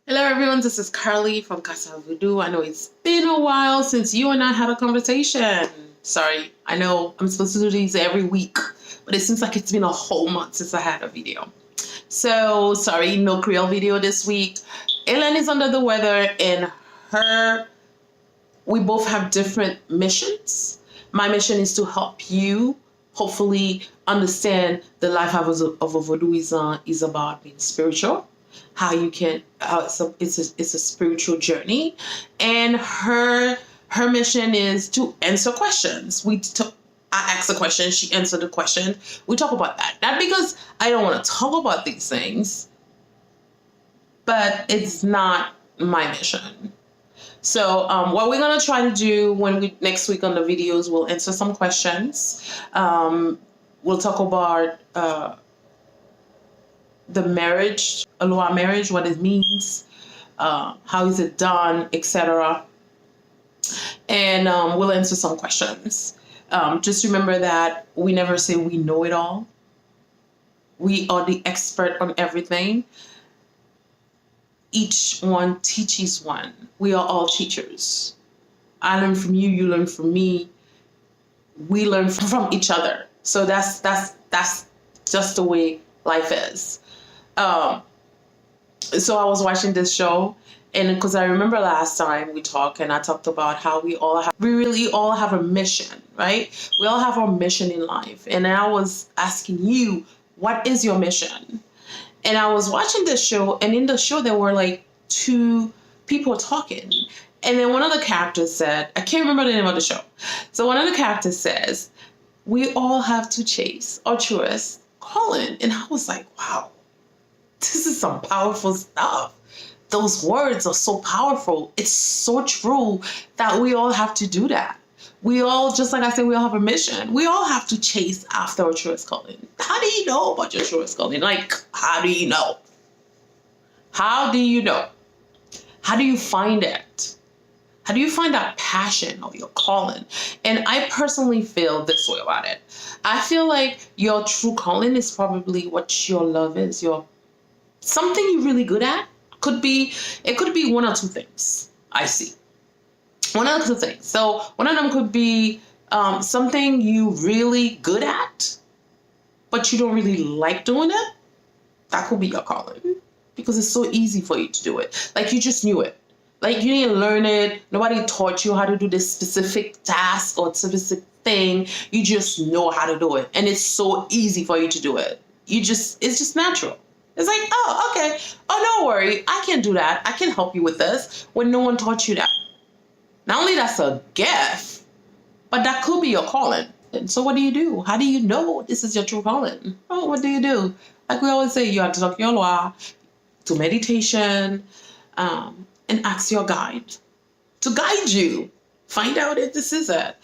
Hello everyone, this is Carly from KSAV Vodou. I know it's been a while since you and I had a conversation. Sorry, I know I'm supposed to do these every week, but it seems like it's been a whole month since I had a video. So sorry, no Creole video this week. Ellen is under the weather and we both have different missions. My mission is to help you hopefully understand the life of a Vodou is about being spiritual, how you can it's a spiritual journey, and her mission is to answer questions. I ask a question, she answered the question. We talk about that, not because I don't want to talk about these things, but it's not my mission. So what we're gonna try to do next week on the videos, we'll answer some questions. We'll talk about the marriage, Aloha marriage, what it means, how is it done, etc. And we'll answer some questions. Just remember that we never say we know it all. We are the expert on everything. Each one teaches one. We are all teachers. I learn from you, you learn from me. We learn from each other. So that's just the way life is. So I was watching this show, and because I remember last time we talked and I talked about how we really all have a mission, right? We all have our mission in life. And I was asking you, what is your mission? And I was watching this show, and in the show there were like two people talking. And then one of the characters said, I can't remember the name of the show. So one of the characters says, we all have to chase our truest calling. And I was like, wow, this is some powerful stuff. Those words are so powerful. It's so true that we all have to do that. We all, just like I said, we all have a mission. We all have to chase after our truest calling. How do you know about your truest calling? Like, how do you know? How do you know? How do you find it? How do you find that passion of your calling? And I personally feel this way about it. I feel like your true calling is probably what your love is, something you're really good at. It could be one or two things. I see. One of the two things. So one of them could be something you really good at, but you don't really like doing it. That could be your calling, because it's so easy for you to do it. Like, you just knew it. Like, you didn't learn it. Nobody taught you how to do this specific task or specific thing. You just know how to do it. And it's so easy for you to do it. It's just natural. It's like, oh, okay. Oh, don't worry. I can do that. I can help you with this, when no one taught you that. Not only that's a gift, but that could be your calling. And so what do you do? How do you know this is your true calling? Oh, what do you do? Like we always say, you have to talk your law, to meditation, and ask your guide to guide you. Find out if this is it.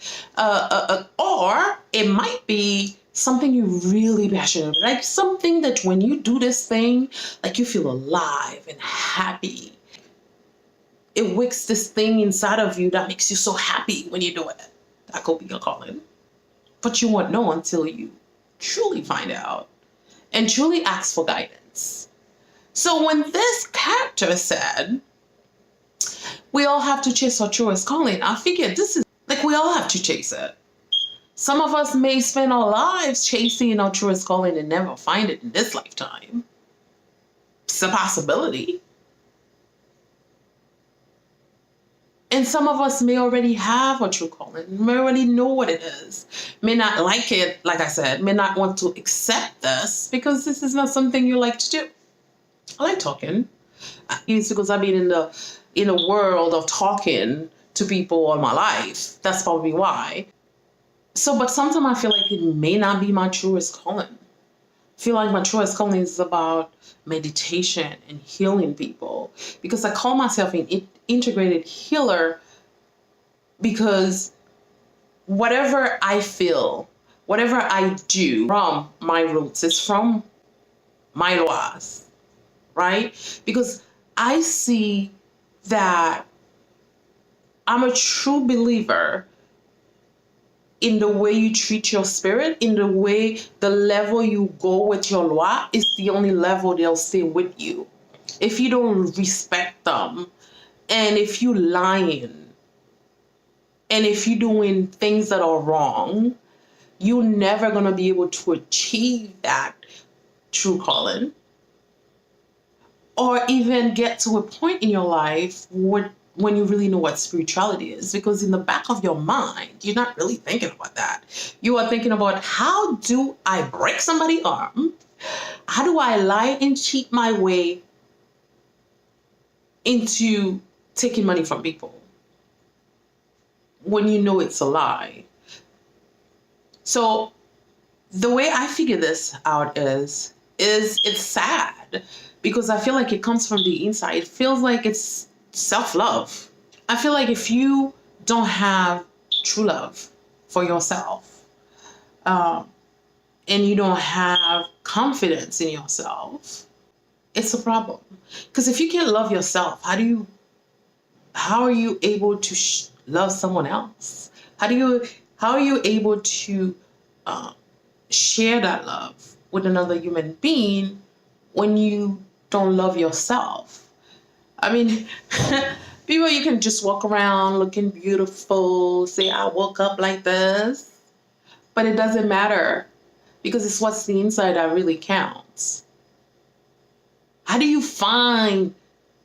Or it might be something you're really passionate about. Like something that when you do this thing, like you feel alive and happy. It wakes this thing inside of you that makes you so happy when you do it. That could be your calling. But you won't know until you truly find out and truly ask for guidance. So when this character said, we all have to chase our truest calling, I figured this is like, we all have to chase it. Some of us may spend our lives chasing our truest calling and never find it in this lifetime. It's a possibility. And some of us may already have a true calling, may already know what it is, may not like it, like I said, may not want to accept this because this is not something you like to do. I like talking. It's because I've been in the world of talking to people all my life. That's probably why. So, but sometimes I feel like it may not be my truest calling. I feel like my truest calling is about meditation and healing people, because I call myself an integrated healer, because whatever I feel, whatever I do from my roots, is from my laws, right? Because I see that I'm a true believer in the way you treat your spirit, in the way the level you go with your law is the only level they'll stay with you. if you don't respect them, and if you lying, and if you doing things that are wrong, you're never gonna be able to achieve that true calling, or even get to a point in your life when you really know what spirituality is. Because in the back of your mind, you're not really thinking about that. You are thinking about, how do I break somebody's arm? How do I lie and cheat my way into taking money from people when you know it's a lie? So the way I figure this out is it's sad, because I feel like it comes from the inside. It feels like it's self-love. I feel like if you don't have true love for yourself, and you don't have confidence in yourself, it's a problem. Because if you can't love yourself, how are you able to love someone else? How are you able to share that love with another human being when you don't love yourself? I mean, people, you can just walk around looking beautiful, say, I woke up like this, but it doesn't matter, because it's what's the inside that really counts. How do you find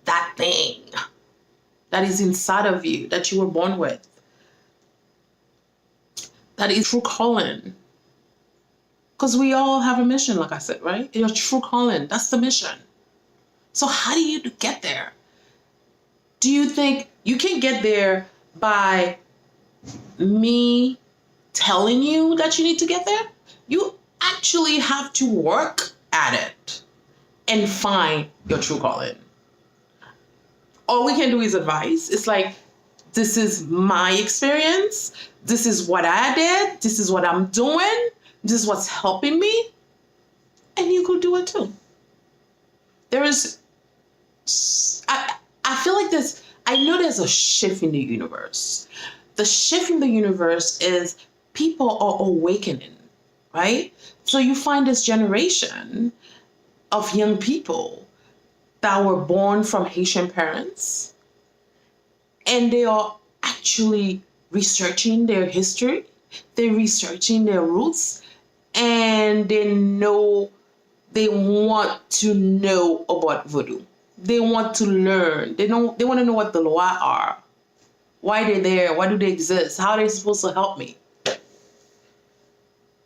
that thing that is inside of you, that you were born with, that is true calling? Because we all have a mission, like I said, right? Your true calling, that's the mission. So how do you get there? Do you think you can get there by me telling you that you need to get there? You actually have to work at it and find your true calling. All we can do is advice. It's like, this is my experience. This is what I did. This is what I'm doing. This is what's helping me. And you could do it too. I feel like I know there's a shift in the universe. The shift in the universe is people are awakening, right? So you find this generation of young people that were born from Haitian parents, and they are actually researching their history, they're researching their roots, and they want to know about Vodou. They want to learn. They want to know what the Loa are, why they're there, why do they exist, how they're supposed to help me.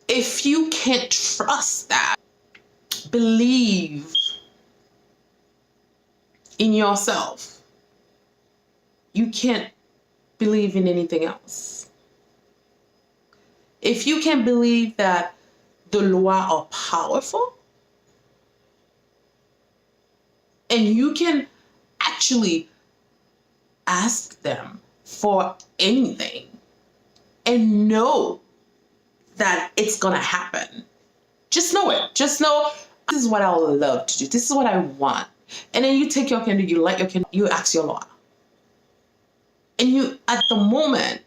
If you can't trust that, believe in yourself, you can't believe in anything else. If you can believe that the Loa are powerful, and you can actually ask them for anything and know that it's gonna happen, just know it. Just know, this is what I would love to do. This is what I want. And then you take your candle, you light your candle, you ask your Loa. And you, at the moment,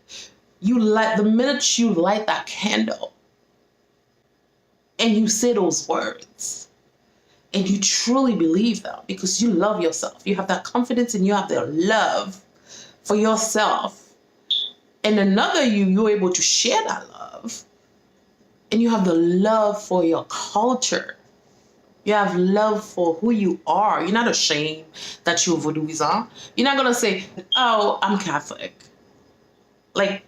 the minute you light that candle and you say those words, and you truly believe them because you love yourself, you have that confidence and you have the love for yourself, and another you're able to share that love, and you have the love for your culture. You have love for who you are. You're not ashamed that you're Vodouisan. You're not going to say, oh, I'm Catholic. Like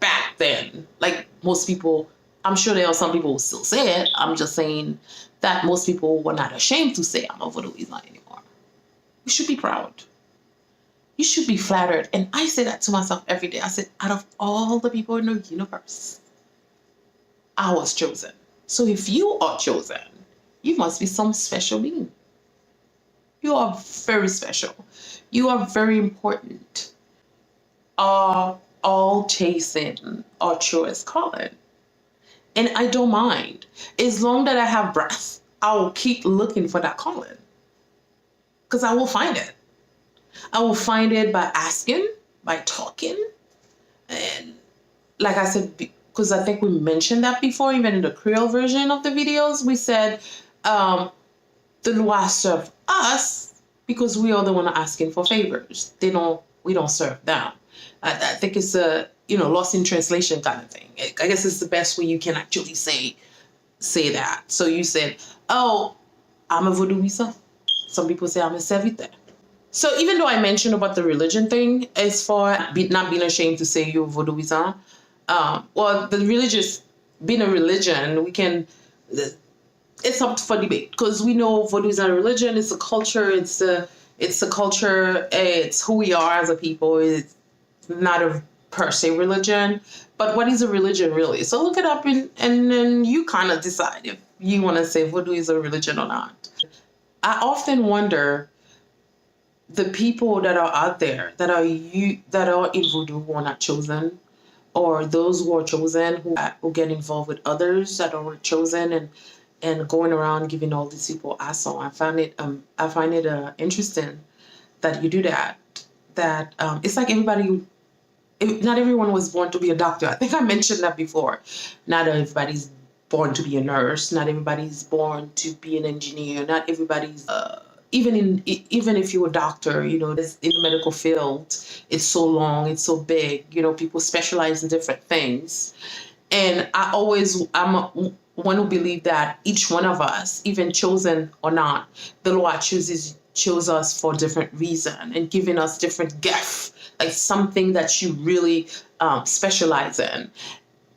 back then, like most people, I'm sure there are some people who still say it. I'm just saying that most people were not ashamed to say I'm a Vodouisan anymore. You should be proud. You should be flattered. And I say that to myself every day. I said, out of all the people in the universe, I was chosen. So if you are chosen, you must be some special being. You are very special. You are very important. All chasing our truest calling. And I don't mind. As long that I have breath, I will keep looking for that calling. Because I will find it. I will find it by asking, by talking. And like I said, because I think we mentioned that before, even in the Creole version of the videos, we said the Loa serve us because we are the one asking for favors. We don't serve them. I think it's a, lost in translation kind of thing. I guess it's the best way you can actually say that. So you said, oh, I'm a Vodouisa. Some people say I'm a Servite. So even though I mentioned about the religion thing, as far not being ashamed to say you're Vodouisa, well, the religious, being a religion, it's up for debate, because we know Vodou is not a religion, it's a culture, it's a culture, it's who we are as a people. It's not a per se religion, but what is a religion really? So look it up and then you kind of decide if you want to say Vodou is a religion or not. I often wonder the people that are out there that are in Vodou who are not chosen, or those who are chosen who get involved with others that are chosen and going around giving all these people assault. I find it interesting that you do that. That it's like not everyone was born to be a doctor. I think I mentioned that before. Not everybody's born to be a nurse. Not everybody's born to be an engineer. Not everybody's even if you're a doctor, this, in the medical field, it's so long, it's so big. People specialize in different things, and I'm one who believe that each one of us, even chosen or not, the Lord chose us for different reason and giving us different gifts, like something that you really specialize in.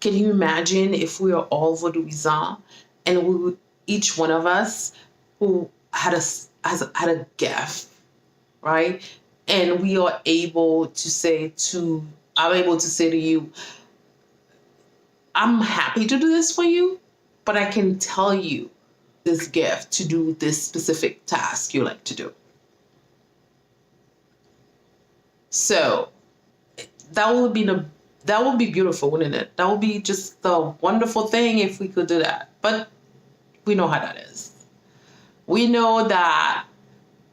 Can you imagine if we are all Vodouisans and each one of us who had a gift, right? And we are able to say to you, I'm happy to do this for you, but I can tell you this gift to do this specific task you like to do. So that would be beautiful, wouldn't it? That would be just a wonderful thing if we could do that. But we know how that is. We know that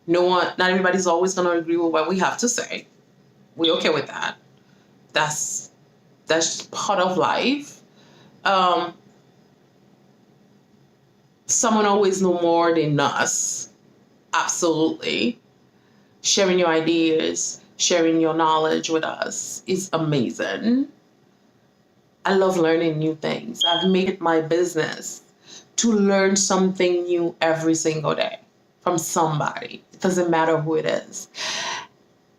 not everybody's always going to agree with what we have to say. We're okay with that. That's part of life. Someone always know more than us. Absolutely. Sharing your ideas, sharing your knowledge with us is amazing. I love learning new things. I've made it my business to learn something new every single day from somebody. It doesn't matter who it is.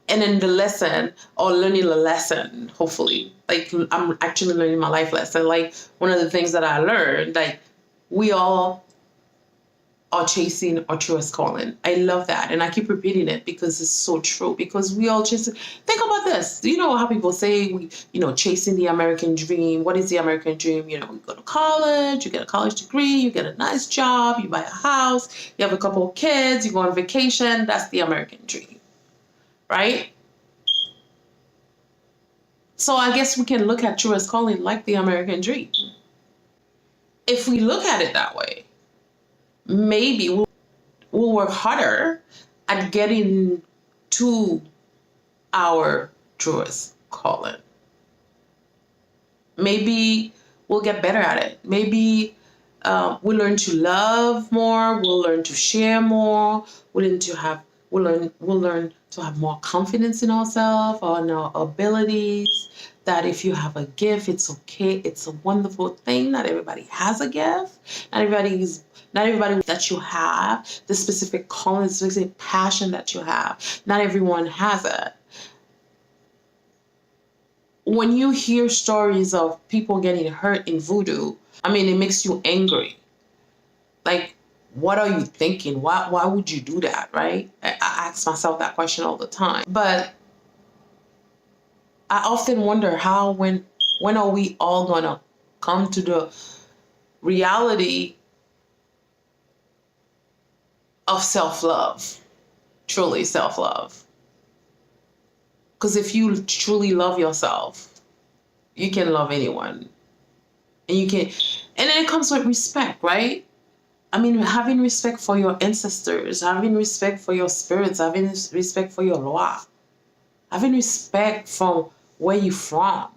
And then the lesson, or learning a lesson, hopefully, like I'm actually learning my life lesson. Like one of the things that I learned, like we all are chasing our truest calling. I love that. And I keep repeating it because it's so true. Because we all think about this. You know how people say, chasing the American dream. What is the American dream? You go to college, you get a college degree, you get a nice job, you buy a house, you have a couple of kids, you go on vacation. That's the American dream, right? So I guess we can look at truest calling like the American dream. If we look at it that way, maybe we'll work harder at getting to our truest calling. Maybe we'll get better at it. Maybe we'll learn to love more. We'll learn to share more. We'll learn to have more confidence in ourselves, on our abilities. That if you have a gift, it's okay. It's a wonderful thing. Not everybody has a gift. Not everybody that you have, the specific calling, the specific passion that you have. Not everyone has it. When you hear stories of people getting hurt in Vodou, it makes you angry. Like, what are you thinking? Why would you do that, right? I ask myself that question all the time. But I often wonder when are we all gonna come to the reality of self-love, truly self-love. Because if you truly love yourself, you can love anyone. And then it comes with respect, right? Having respect for your ancestors, having respect for your spirits, having respect for your law, having respect for where you're from.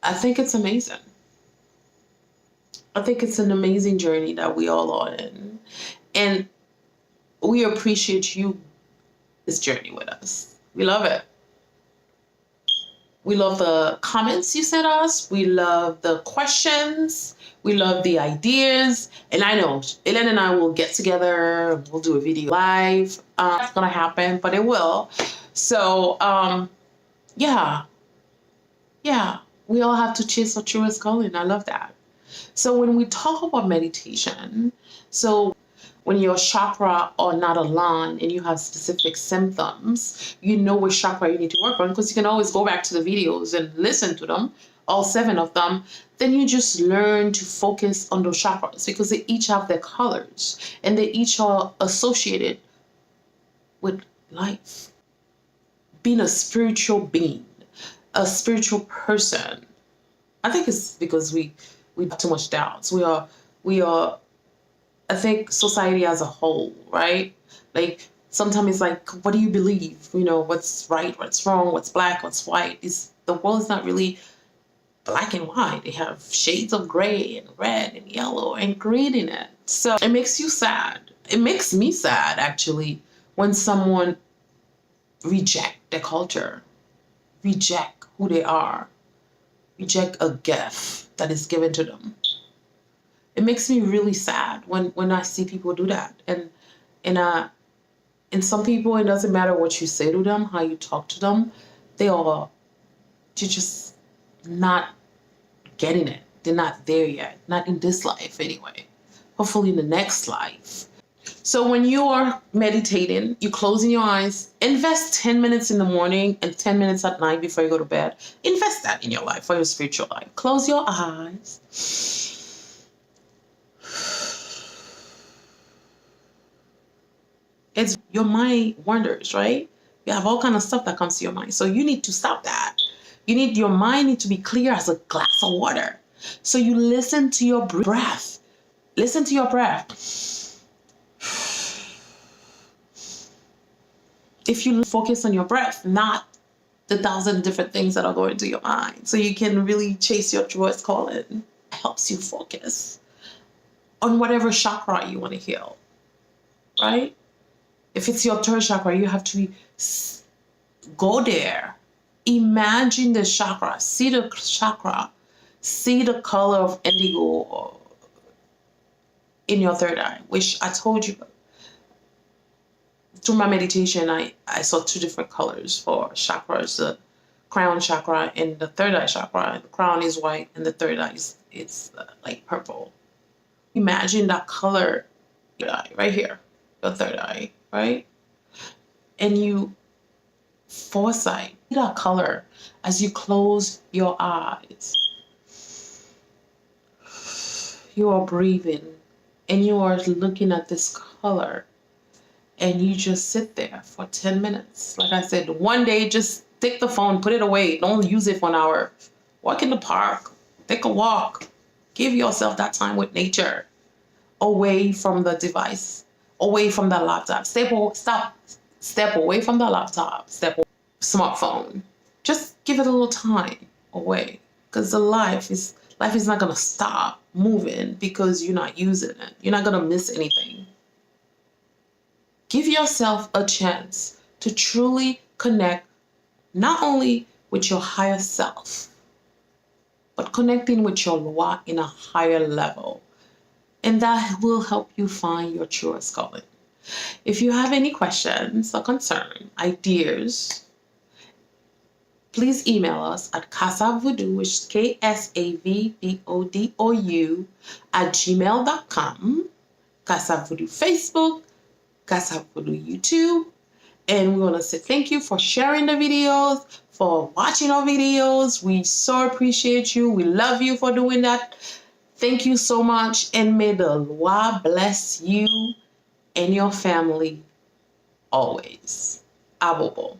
I think it's amazing. I think it's an amazing journey that we all are in. And we appreciate you this journey with us. We love it. We love the comments you sent us. We love the questions. We love the ideas. And I know Ellen and I will get together. We'll do a video live. It's going to happen, but it will. So, yeah. We all have to chase our truest calling. I love that. So when we talk about meditation, so when your chakra are not aligned and you have specific symptoms, you know which chakra you need to work on, because you can always go back to the videos and listen to them, all 7 of them. Then you just learn to focus on those chakras, because they each have their colors and they each are associated with life. Being a spiritual being, a spiritual person. I think it's because we have too much doubts. We are I think society as a whole, right? Like sometimes it's like, what do you believe? You know, what's right, what's wrong, what's black, what's white. The world is not really black and white. They have shades of gray and red and yellow and green in it. So it makes you sad. It makes me sad, actually, when someone reject their culture, reject who they are, reject a gift that is given to them. It makes me really sad when I see people do that. And some people, it doesn't matter what you say to them, how you talk to them, you're just not getting it. They're not there yet. Not in this life anyway. Hopefully in the next life. So when you are meditating, you're closing your eyes, invest 10 minutes in the morning and 10 minutes at night before you go to bed. Invest that in your life, for your spiritual life. Close your eyes. It's your mind wanders, right? You have all kind of stuff that comes to your mind. So you need to stop that. Your mind needs to be clear as a glass of water. So you listen to your breath. Listen to your breath. If you focus on your breath, not the 1,000 different things that are going to your mind, so you can really chase your truest calling. It helps you focus on whatever chakra you want to heal, right? If it's your 3rd chakra, you have to go there. Imagine the chakra. See the chakra. See the color of indigo in your 3rd eye, which I told you. Through my meditation, I saw 2 different colors for chakras, the crown chakra and the 3rd eye chakra. The crown is white and the 3rd eye is like purple. Imagine that color right here, your 3rd eye, right? And you foresight that color as you close your eyes. You are breathing and you are looking at this color. And you just sit there for 10 minutes. Like I said, one day, just take the phone, put it away. Don't use it for an hour. Walk in the park. Take a walk. Give yourself that time with nature. Away from the device. Away from the laptop. Step away from the laptop. Step away from the smartphone. Just give it a little time away. Because life is not going to stop moving because you're not using it. You're not going to miss anything. Give yourself a chance to truly connect not only with your higher self, but connecting with your loa in a higher level. And that will help you find your truest calling. If you have any questions or concern, ideas, please email us at KSAVvodou, which is KSAVVODOU @gmail.com, KSAV Vodou Facebook, KSAV Vodou YouTube. And we want to say thank you for sharing the videos, for watching our videos. We so appreciate you. We love you for doing that. Thank you so much. And may the Lord bless you and your family always. Abobo.